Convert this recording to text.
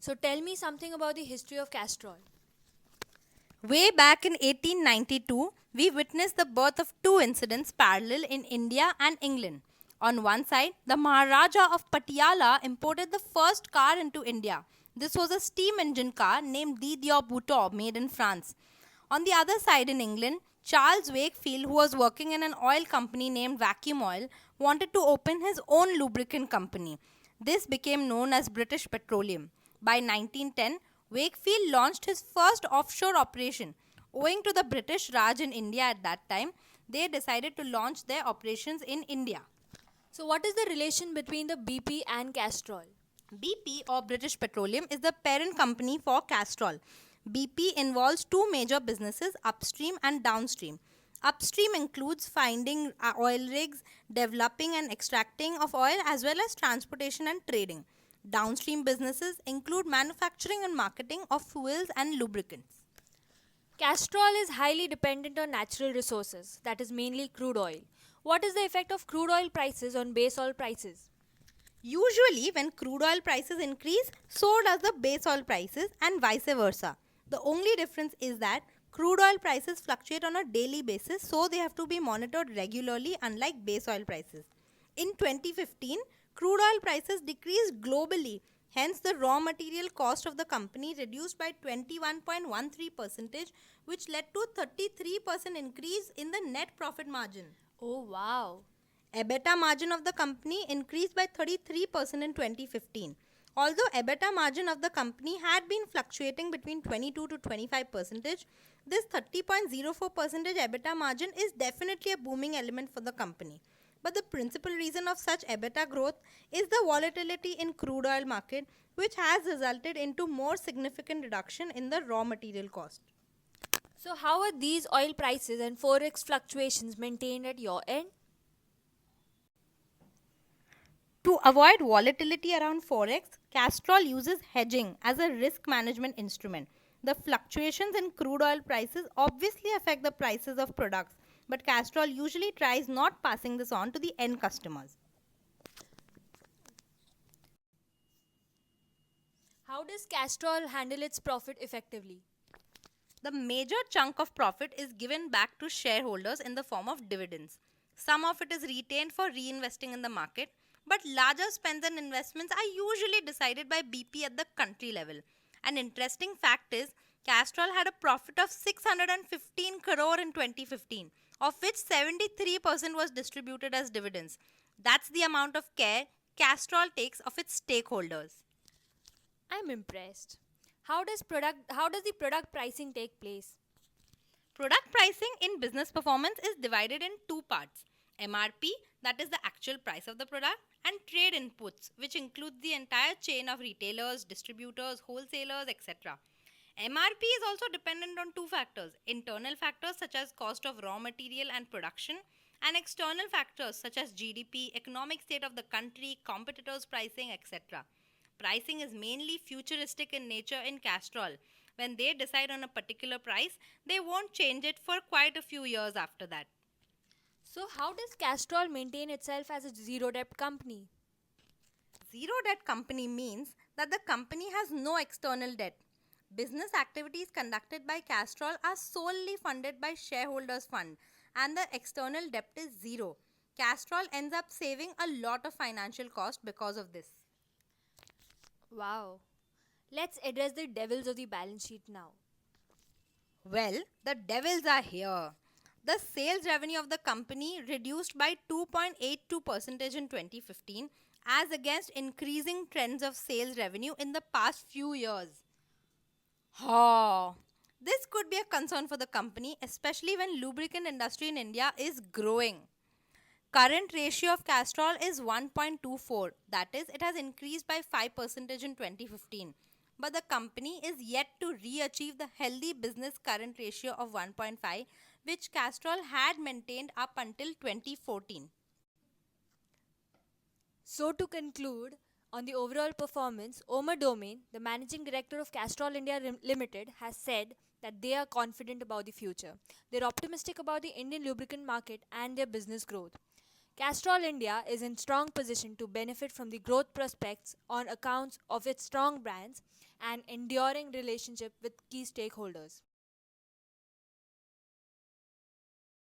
So tell me something about the history of Castrol. Way back in 1892, we witnessed the birth of two incidents parallel in India and England. On one side, the Maharaja of Patiala imported the first car into India. This was a steam engine car named Didier Bouton, made in France. On the other side in England, Charles Wakefield, who was working in an oil company named Vacuum Oil, wanted to open his own lubricant company. This became known as British Petroleum. By 1910, Wakefield launched his first offshore operation. Owing to the British Raj in India at that time, they decided to launch their operations in India. So what is the relation between the BP and Castrol? BP or British Petroleum is the parent company for Castrol. BP involves two major businesses, upstream and downstream. Upstream includes finding oil rigs, developing and extracting of oil, as well as transportation and trading. Downstream businesses include manufacturing and marketing of fuels and lubricants. Castrol is highly dependent on natural resources, that is mainly crude oil. What is the effect of crude oil prices on base oil prices? Usually, when crude oil prices increase, so does the base oil prices, and vice versa. The only difference is that crude oil prices fluctuate on a daily basis, so they have to be monitored regularly, unlike base oil prices. In 2015, crude oil prices decreased globally. Hence, the raw material cost of the company reduced by 21.13%, which led to 33% increase in the net profit margin. Oh wow. EBITDA margin of the company increased by 33% in 2015. Although EBITDA margin of the company had been fluctuating between 22 to 25%, this 30.04% EBITDA margin is definitely a booming element for the company. But the principal reason of such EBITDA growth is the volatility in crude oil market, which has resulted into more significant reduction in the raw material cost. So how are these oil prices and forex fluctuations maintained at your end? To avoid volatility around forex, Castrol uses hedging as a risk management instrument. The fluctuations in crude oil prices obviously affect the prices of products, but Castrol usually tries not passing this on to the end customers. How does Castrol handle its profit effectively? The major chunk of profit is given back to shareholders in the form of dividends. Some of it is retained for reinvesting in the market, but larger spends and investments are usually decided by BP at the country level. An interesting fact is, Castrol had a profit of 615 crore in 2015, of which 73% was distributed as dividends. That's the amount of care Castrol takes of its stakeholders. I'm impressed. How does the product pricing take place? Product pricing in business performance is divided in two parts: MRP, that is the actual price of the product, and trade inputs, which includes the entire chain of retailers, distributors, wholesalers, etc. MRP is also dependent on two factors: internal factors such as cost of raw material and production, and external factors such as GDP, economic state of the country, competitors' pricing, etc. Pricing is mainly futuristic in nature in Castrol. When they decide on a particular price, they won't change it for quite a few years after that. So how does Castrol maintain itself as a zero debt company? Zero debt company means that the company has no external debt. Business activities conducted by Castrol are solely funded by shareholders' fund, and the external debt is zero. Castrol ends up saving a lot of financial cost because of this. Wow. Let's address the devils of the balance sheet now. Well, the devils are here. The sales revenue of the company reduced by 2.82% in 2015 as against increasing trends of sales revenue in the past few years. This could be a concern for the company, especially when lubricant industry in India is growing. Current ratio of Castrol is 1.24. That is, it has increased by 5% in 2015. But the company is yet to re-achieve the healthy business current ratio of 1.5, which Castrol had maintained up until 2014. So to conclude, on the overall performance, Omar Domain, the managing director of Castrol India Limited, has said that they are confident about the future. They're optimistic about the Indian lubricant market and their business growth. Castrol India is in strong position to benefit from the growth prospects on accounts of its strong brands and enduring relationship with key stakeholders.